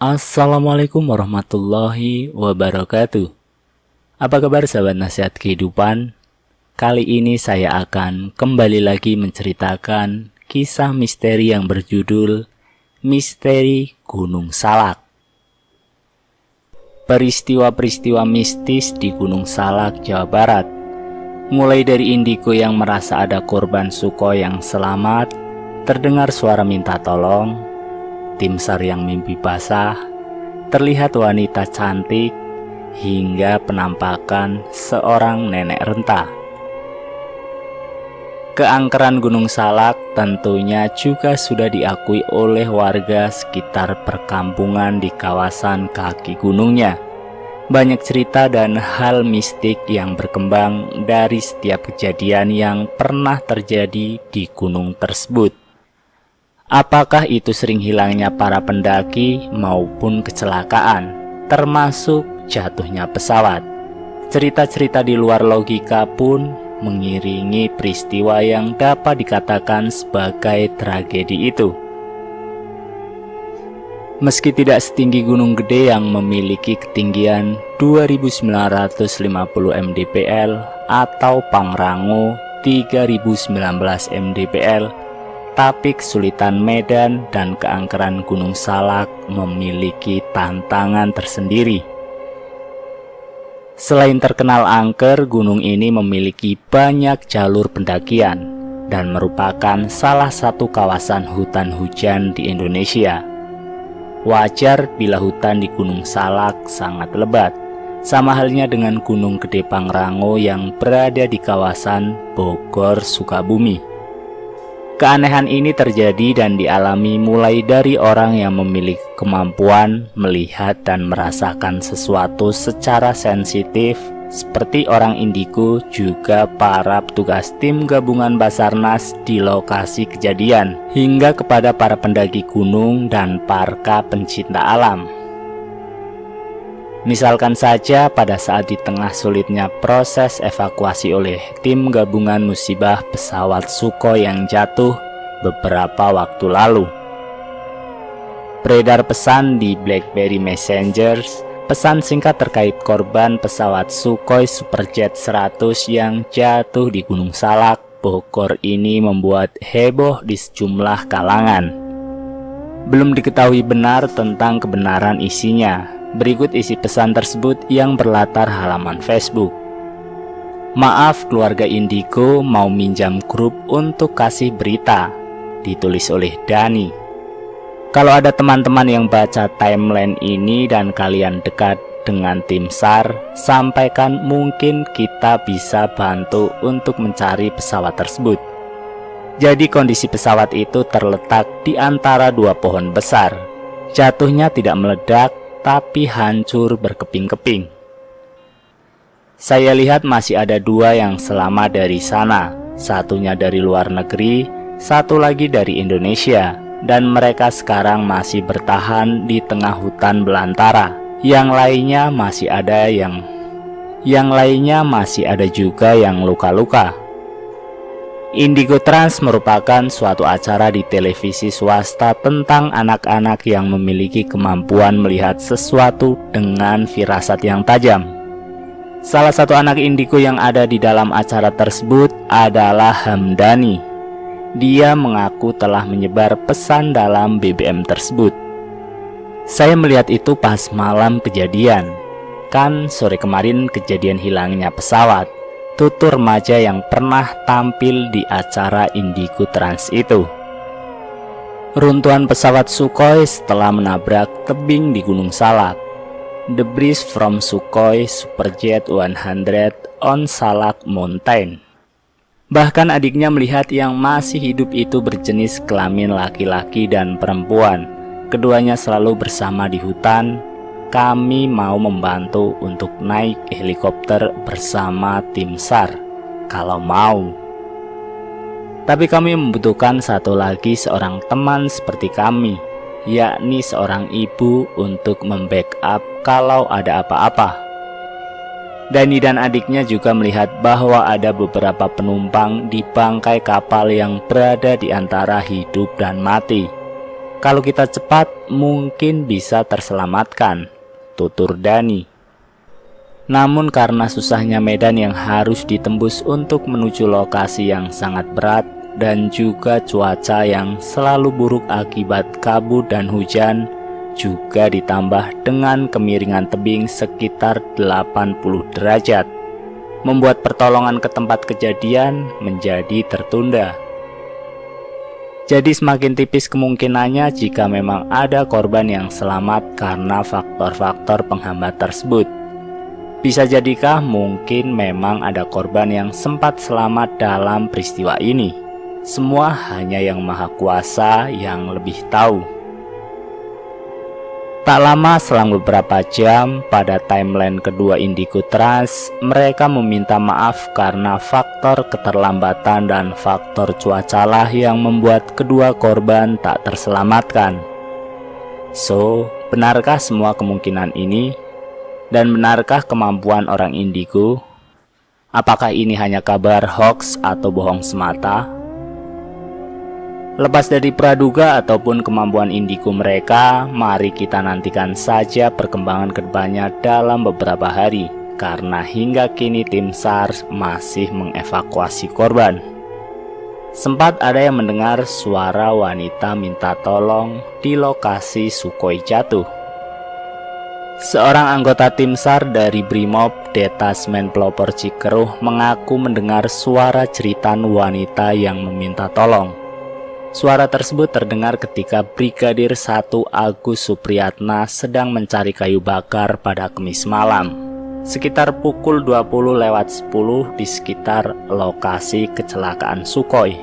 Assalamualaikum warahmatullahi wabarakatuh. Apa kabar sahabat nasihat kehidupan? Kali ini saya akan kembali lagi menceritakan kisah misteri yang berjudul Misteri Gunung Salak. Peristiwa-peristiwa mistis di Gunung Salak, Jawa Barat, mulai dari indigo yang merasa ada korban Sukhoi yang selamat, terdengar suara minta tolong, tim SAR yang mimpi basah, terlihat wanita cantik, hingga penampakan seorang nenek renta. Keangkeran Gunung Salak tentunya juga sudah diakui oleh warga sekitar perkampungan di kawasan kaki gunungnya. Banyak cerita dan hal mistik yang berkembang dari setiap kejadian yang pernah terjadi di gunung tersebut. Apakah itu sering hilangnya para pendaki maupun kecelakaan, termasuk jatuhnya pesawat. Cerita-cerita di luar logika pun mengiringi peristiwa yang dapat dikatakan sebagai tragedi itu. Meski tidak setinggi Gunung Gede yang memiliki ketinggian 2950 mdpl atau Pangrango 3019 mdpl, tapi kesulitan medan dan keangkeran Gunung Salak memiliki tantangan tersendiri. Selain terkenal angker, gunung ini memiliki banyak jalur pendakian dan merupakan salah satu kawasan hutan hujan di Indonesia. Wajar bila hutan di Gunung Salak sangat lebat, sama halnya dengan Gunung Gede Pangrango yang berada di kawasan Bogor, Sukabumi. Keanehan ini terjadi dan dialami mulai dari orang yang memiliki kemampuan melihat dan merasakan sesuatu secara sensitif, seperti orang indigo, juga para petugas tim gabungan Basarnas di lokasi kejadian, hingga kepada para pendaki gunung dan para pencinta alam. Misalkan saja pada saat di tengah sulitnya proses evakuasi oleh tim gabungan musibah pesawat Sukhoi yang jatuh beberapa waktu lalu. Beredar pesan di BlackBerry Messengers, pesan singkat terkait korban pesawat Sukhoi Superjet 100 yang jatuh di Gunung Salak, Bogor ini membuat heboh di sejumlah kalangan. Belum diketahui benar tentang kebenaran isinya. Berikut isi pesan tersebut yang berlatar halaman Facebook. Maaf keluarga indigo, mau minjam grup untuk kasih berita. Ditulis oleh Dani. Kalau ada teman-teman yang baca timeline ini dan kalian dekat dengan tim SAR, sampaikan, mungkin kita bisa bantu untuk mencari pesawat tersebut. Jadi kondisi pesawat itu terletak di antara dua pohon besar. Jatuhnya tidak meledak, tapi hancur berkeping-keping. Saya lihat masih ada dua yang selamat dari sana, satunya dari luar negeri, satu lagi dari Indonesia, dan mereka sekarang masih bertahan di tengah hutan belantara. Yang lainnya masih ada juga yang luka-luka. Indigo Trans merupakan suatu acara di televisi swasta tentang anak-anak yang memiliki kemampuan melihat sesuatu dengan firasat yang tajam. Salah satu anak indigo yang ada di dalam acara tersebut adalah Hamdani. Dia mengaku telah menyebar pesan dalam BBM tersebut. Saya melihat itu pas malam kejadian. Kan sore kemarin kejadian hilangnya pesawat. Tutur remaja yang pernah tampil di acara Indigo Trans itu. Runtuhan pesawat Sukhoi setelah menabrak tebing di Gunung Salak. Debris from Sukhoi Superjet 100 on Salak Mountain. Bahkan adiknya melihat yang masih hidup itu berjenis kelamin laki-laki dan perempuan. Keduanya selalu bersama di hutan. Kami mau membantu untuk naik helikopter bersama tim SAR, kalau mau. Tapi kami membutuhkan satu lagi seorang teman seperti kami, yakni seorang ibu untuk membackup kalau ada apa-apa. Dani dan adiknya juga melihat bahwa ada beberapa penumpang di bangkai kapal yang berada di antara hidup dan mati. Kalau kita cepat, mungkin bisa terselamatkan, tutur Dani. Namun karena susahnya medan yang harus ditembus untuk menuju lokasi yang sangat berat dan juga cuaca yang selalu buruk akibat kabut dan hujan, juga ditambah dengan kemiringan tebing sekitar 80 derajat, membuat pertolongan ke tempat kejadian menjadi tertunda. Jadi semakin tipis kemungkinannya jika memang ada korban yang selamat karena faktor-faktor penghambat tersebut. Bisa jadikah mungkin memang ada korban yang sempat selamat dalam peristiwa ini? Semua hanya Yang Maha Kuasa yang lebih tahu. Tak lama selang beberapa jam, pada timeline kedua Indigo Trans, mereka meminta maaf karena faktor keterlambatan dan faktor cuaca lah yang membuat kedua korban tak terselamatkan. So, benarkah semua kemungkinan ini? Dan benarkah kemampuan orang Indigo? Apakah ini hanya kabar hoax atau bohong semata? Lepas dari praduga ataupun kemampuan Indigo mereka, mari kita nantikan saja perkembangan kedepannya dalam beberapa hari, karena hingga kini tim SAR masih mengevakuasi korban. Sempat ada yang mendengar suara wanita minta tolong di lokasi Sukhoi jatuh. Seorang anggota tim SAR dari Brimob Detasmen Pelopor Cikeruh mengaku mendengar suara jeritan wanita yang meminta tolong. Suara tersebut terdengar ketika Brigadir 1 Agus Supriyatna sedang mencari kayu bakar pada Kamis malam, sekitar pukul 20:10 di sekitar lokasi kecelakaan Sukhoi.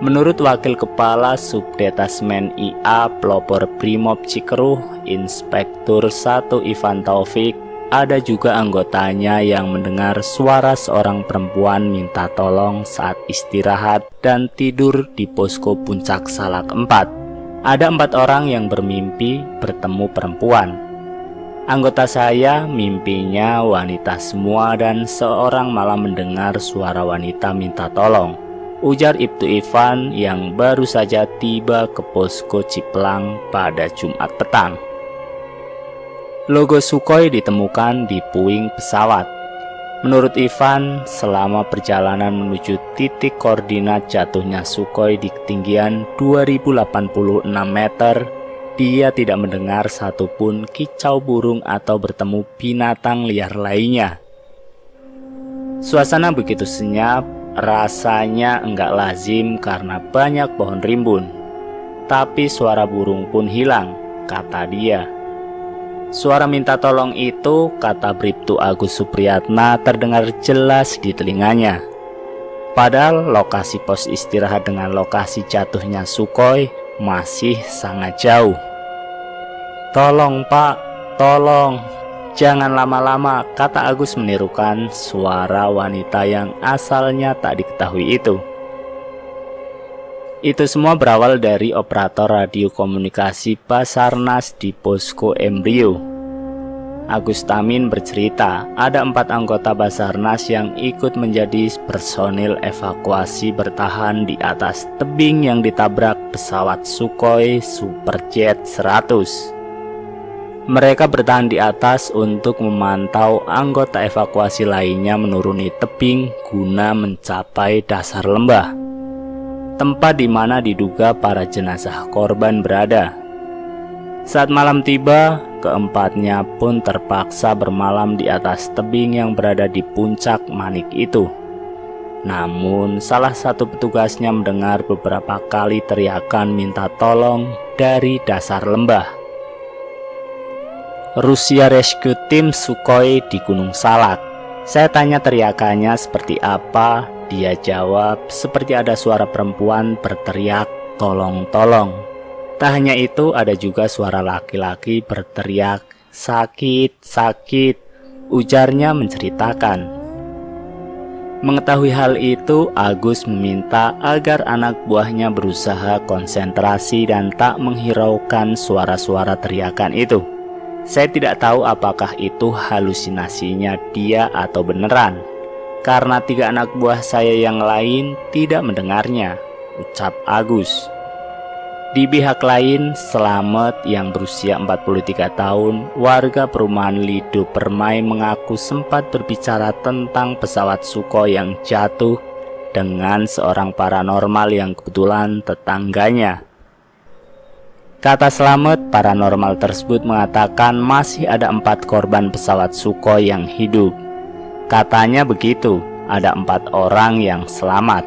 Menurut Wakil Kepala Subdetasmen IA Pelopor Brimob Cikeruh, Inspektur 1 Ivan Taufik, ada juga anggotanya yang mendengar suara seorang perempuan minta tolong saat istirahat dan tidur di posko Puncak Salak 4. Ada 4 orang yang bermimpi bertemu perempuan. Anggota saya mimpinya wanita semua dan seorang malah mendengar suara wanita minta tolong, ujar Ibtu Ivan yang baru saja tiba ke posko Ciplang pada Jumat petang. Logo Sukhoi ditemukan di puing pesawat. Menurut Ivan, selama perjalanan menuju titik koordinat jatuhnya Sukhoi di ketinggian 2086 meter, dia tidak mendengar satupun kicau burung atau bertemu binatang liar lainnya. Suasana begitu senyap, rasanya enggak lazim karena banyak pohon rimbun. Tapi suara burung pun hilang, kata dia. Suara minta tolong itu, kata Bribtu Agus Supriyatna, terdengar jelas di telinganya. Padahal lokasi pos istirahat dengan lokasi jatuhnya Sukhoi masih sangat jauh. "Tolong Pak, tolong, jangan lama-lama," kata Agus menirukan suara wanita yang asalnya tak diketahui itu. Itu semua berawal dari operator radio komunikasi Basarnas di posko Embrio. Agus Tamin bercerita, ada 4 anggota Basarnas yang ikut menjadi personil evakuasi bertahan di atas tebing yang ditabrak pesawat Sukhoi Superjet 100. Mereka bertahan di atas untuk memantau anggota evakuasi lainnya menuruni tebing guna mencapai dasar lembah, tempat di mana diduga para jenazah korban berada. Saat malam tiba, keempatnya pun terpaksa bermalam di atas tebing yang berada di puncak Manik itu. Namun, salah satu petugasnya mendengar beberapa kali teriakan minta tolong dari dasar lembah. "Rusia Rescue Team Sukhoi di Gunung Salak." Saya tanya teriakannya seperti apa. Dia jawab, seperti ada suara perempuan berteriak, "Tolong, tolong." Tak hanya itu, ada juga suara laki-laki berteriak, "Sakit, sakit," ujarnya menceritakan. Mengetahui hal itu, Agus meminta agar anak buahnya berusaha konsentrasi dan tak menghiraukan suara-suara teriakan itu. Saya tidak tahu apakah itu halusinasinya dia atau beneran, karena 3 anak buah saya yang lain tidak mendengarnya, ucap Agus. Di pihak lain, Slamet yang berusia 43 tahun, warga perumahan Lido Permai, mengaku sempat berbicara tentang pesawat Sukhoi yang jatuh dengan seorang paranormal yang kebetulan tetangganya. Kata Slamet, paranormal tersebut mengatakan masih ada 4 korban pesawat Sukhoi yang hidup. Katanya begitu, ada 4 orang yang selamat.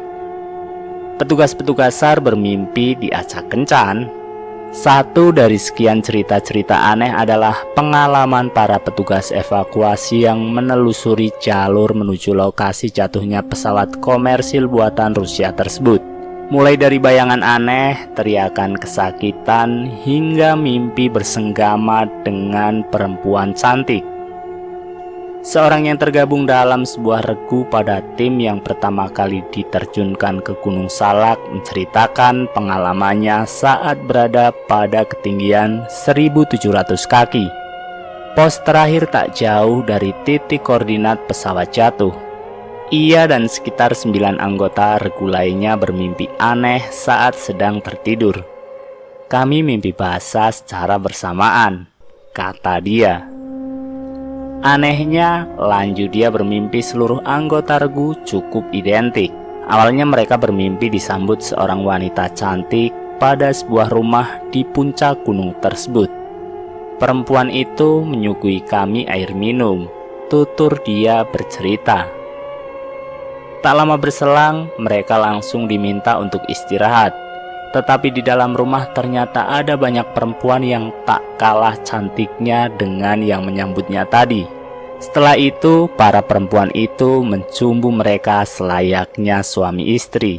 Petugas-petugas SAR bermimpi diacak kencan. Satu dari sekian cerita-cerita aneh adalah pengalaman para petugas evakuasi yang menelusuri jalur menuju lokasi jatuhnya pesawat komersil buatan Rusia tersebut. Mulai dari bayangan aneh, teriakan kesakitan, hingga mimpi bersenggama dengan perempuan cantik. Seorang yang tergabung dalam sebuah regu pada tim yang pertama kali diterjunkan ke Gunung Salak menceritakan pengalamannya saat berada pada ketinggian 1.700 kaki. Pos terakhir tak jauh dari titik koordinat pesawat jatuh. Ia dan sekitar 9 anggota regu lainnya bermimpi aneh saat sedang tertidur. Kami mimpi basah secara bersamaan, kata dia. Anehnya, lanjut dia, bermimpi seluruh anggota regu cukup identik. Awalnya mereka bermimpi disambut seorang wanita cantik pada sebuah rumah di puncak gunung tersebut. Perempuan itu menyuguhi kami air minum, tutur dia bercerita. Tak lama berselang, mereka langsung diminta untuk istirahat. Tetapi di dalam rumah ternyata ada banyak perempuan yang tak kalah cantiknya dengan yang menyambutnya tadi. Setelah itu, para perempuan itu mencumbu mereka selayaknya suami istri.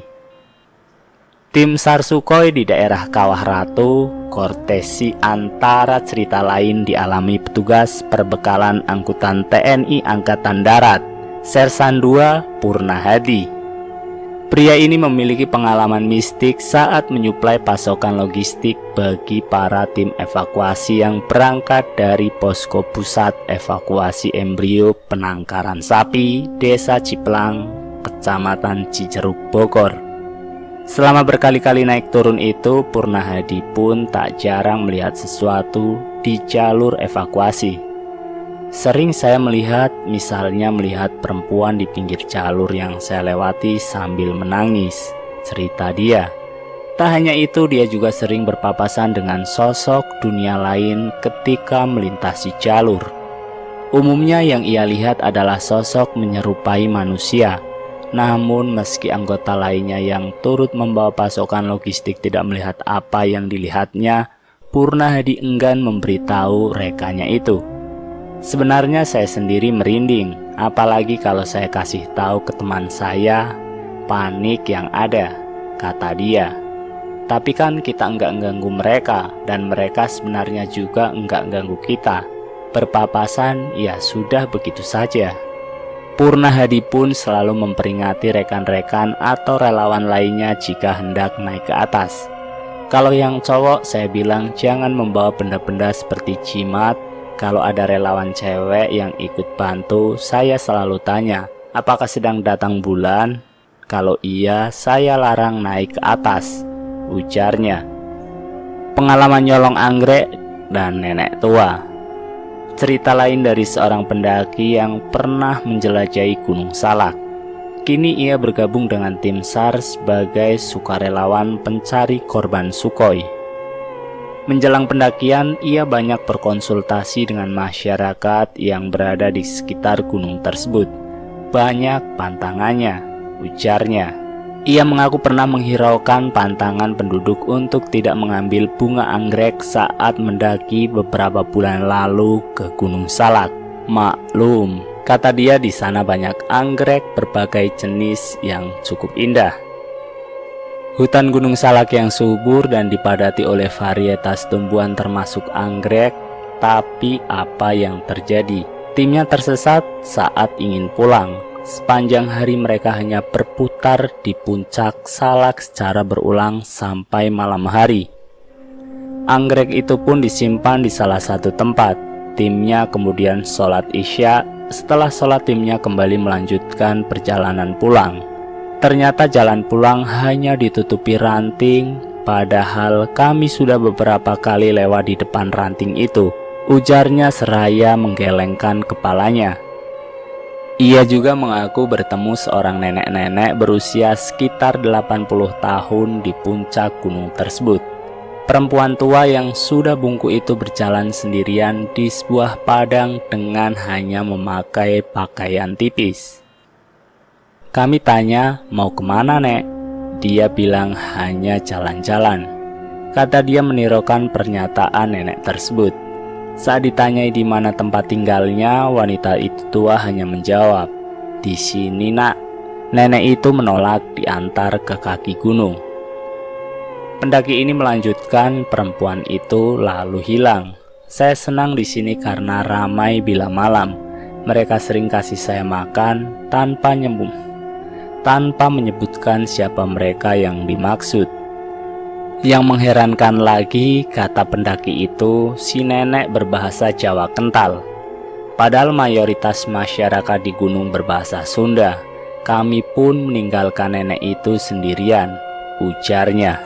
Tim SAR Sukhoi di daerah Kawah Ratu, Kortesi antara cerita lain dialami petugas perbekalan angkutan TNI Angkatan Darat, Sersan II Purna Hadi. Pria ini memiliki pengalaman mistik saat menyuplai pasokan logistik bagi para tim evakuasi yang berangkat dari posko pusat evakuasi embrio penangkaran sapi Desa Ciplang, Kecamatan Cijeruk, Bogor. Selama berkali-kali naik turun itu, Purna Hadi pun tak jarang melihat sesuatu di jalur evakuasi. Sering saya melihat, misalnya melihat perempuan di pinggir jalur yang saya lewati sambil menangis, cerita dia. Tak hanya itu, dia juga sering berpapasan dengan sosok dunia lain ketika melintasi jalur. Umumnya yang ia lihat adalah sosok menyerupai manusia. Namun meski anggota lainnya yang turut membawa pasokan logistik tidak melihat apa yang dilihatnya, Purna Hadi enggan memberitahu rekannya itu. Sebenarnya saya sendiri merinding, apalagi kalau saya kasih tahu ke teman saya, panik yang ada, kata dia. Tapi kan kita enggak ganggu mereka, dan mereka sebenarnya juga enggak ganggu kita. Berpapasan ya sudah begitu saja. Purna Hadi pun selalu memperingati rekan-rekan atau relawan lainnya jika hendak naik ke atas. Kalau yang cowok saya bilang jangan membawa benda-benda seperti jimat. Kalau ada relawan cewek yang ikut bantu, saya selalu tanya, apakah sedang datang bulan? Kalau iya, saya larang naik ke atas, ujarnya. Pengalaman nyolong anggrek dan nenek tua. Cerita lain dari seorang pendaki yang pernah menjelajahi Gunung Salak. Kini ia bergabung dengan tim SAR sebagai sukarelawan pencari korban Sukhoi. Menjelang pendakian, ia banyak berkonsultasi dengan masyarakat yang berada di sekitar gunung tersebut. Banyak pantangannya, ujarnya. Ia mengaku pernah menghiraukan pantangan penduduk untuk tidak mengambil bunga anggrek saat mendaki beberapa bulan lalu ke Gunung Salak. Maklum, kata dia, di sana banyak anggrek berbagai jenis yang cukup indah. Hutan Gunung Salak yang subur dan dipadati oleh varietas tumbuhan termasuk anggrek, tapi apa yang terjadi? Timnya tersesat saat ingin pulang. Sepanjang hari mereka hanya berputar di puncak Salak secara berulang sampai malam hari. Anggrek itu pun disimpan di salah satu tempat. timnya kemudian sholat Isya. Setelah sholat, timnya kembali melanjutkan perjalanan pulang. Ternyata jalan pulang hanya ditutupi ranting, padahal kami sudah beberapa kali lewat di depan ranting itu, ujarnya seraya menggelengkan kepalanya. Ia juga mengaku bertemu seorang nenek-nenek berusia sekitar 80 tahun di puncak gunung tersebut. Perempuan tua yang sudah bungkuk itu berjalan sendirian di sebuah padang dengan hanya memakai pakaian tipis. Kami tanya, mau kemana nek? Dia bilang hanya jalan-jalan. Kata dia menirukan pernyataan nenek tersebut. Saat ditanyai di mana tempat tinggalnya, wanita itu tua hanya menjawab, "Di sini nak." Nenek itu menolak diantar ke kaki gunung. Pendaki ini melanjutkan, perempuan itu lalu hilang. Saya senang di sini karena ramai bila malam. Mereka sering kasih saya makan tanpa menyebutkan siapa mereka yang dimaksud. Yang mengherankan lagi, kata pendaki itu, si nenek berbahasa Jawa kental. Padahal mayoritas masyarakat di gunung berbahasa Sunda. Kami pun meninggalkan nenek itu sendirian, ujarnya.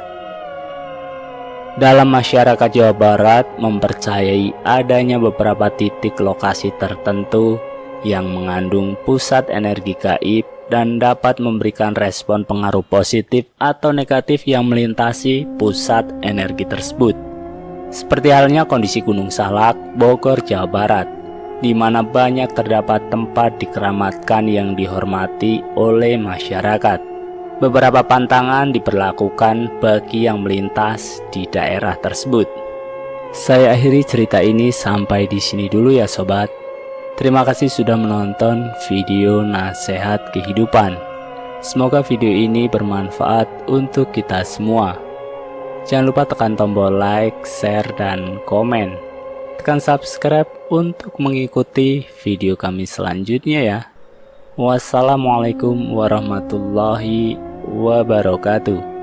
Dalam masyarakat Jawa Barat mempercayai adanya beberapa titik lokasi tertentu yang mengandung pusat energi gaib dan dapat memberikan respon pengaruh positif atau negatif yang melintasi pusat energi tersebut. Seperti halnya kondisi Gunung Salak, Bogor, Jawa Barat, di mana banyak terdapat tempat dikeramatkan yang dihormati oleh masyarakat. Beberapa pantangan diberlakukan bagi yang melintas di daerah tersebut. Saya akhiri cerita ini sampai di sini dulu ya sobat. Terima kasih sudah menonton video nasihat kehidupan. Semoga video ini bermanfaat untuk kita semua. Jangan lupa tekan tombol like, share, dan komen. Tekan subscribe untuk mengikuti video kami selanjutnya ya. Wassalamualaikum warahmatullahi wabarakatuh.